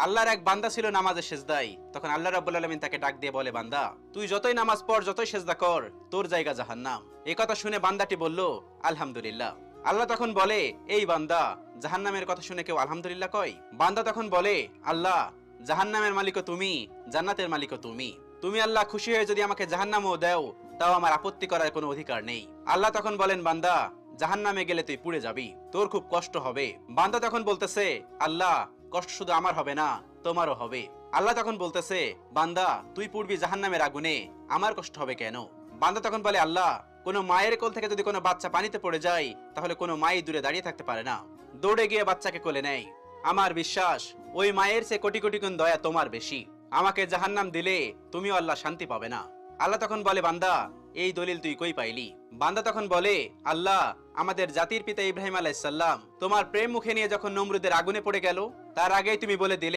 আল্লাহর এক বান্দা ছিল নামাজে সেজদায়। তখন আল্লাহ রাব্বুল আলামিন তাকে ডাক দিয়ে বলে, বান্দা তুই যতই নামাজ পড়, যতই সেজদা কর, তোর জায়গা জাহান্নাম। এই কথা শুনে বান্দাটি বলল, আলহামদুলিল্লাহ। আল্লাহ তখন বলে, এই বান্দা, জাহান্নামের কথা শুনে কেউ আলহামদুলিল্লাহ কয়? বান্দা তখন বলে, আল্লাহ, জাহান্নামের মালিকও তুমি, জান্নাতের মালিকও তুমি। তুমি আল্লাহ খুশি হয়ে যদি আমাকে জাহান্নামও দাও, তাও আমার আপত্তি করার কোনো অধিকার নেই। আল্লাহ তখন বলেন, বান্দা, জাহান্নামে গেলে তুই পুড়ে যাবি, তোর খুব কষ্ট হবে। বান্দা তখন বলতেছে, আল্লাহ, কষ্ট শুধু আমার হবে না, তোমারও হবে। আল্লাহ তখন বলতেছে, বান্দা, তুই পুড়বি জাহান্নামের আগুনে, আমার কষ্ট হবে কেন? বান্দা তখন বলে, আল্লাহ, কোনো মায়ের কোল থেকে যদি কোনো বাচ্চা পানিতে পড়ে যায়, তাহলে কোনো মাই দূরে দাঁড়িয়ে থাকতে পারে না, দৌড়ে গিয়ে বাচ্চাকে কোলে নেয়। আমার বিশ্বাস ওই মায়ের চেয়ে কোটি কোটি গুণ দয়া তোমার বেশি। আমাকে জাহান্নাম দিলে তুমিও আল্লাহ শান্তি পাবে না। আল্লাহ তখন বলে, বান্দা, এই দলিল তুই কই পাইলি? বান্দা তখন বলে, আল্লাহ, আমাদের জাতির পিতা ইব্রাহিম আলাইহিস সালাম তোমার প্রেম মুখে নিয়ে যখন নমরুদের আগুনে পড়ে গেল, তার আগেই তুমি বলে দিলে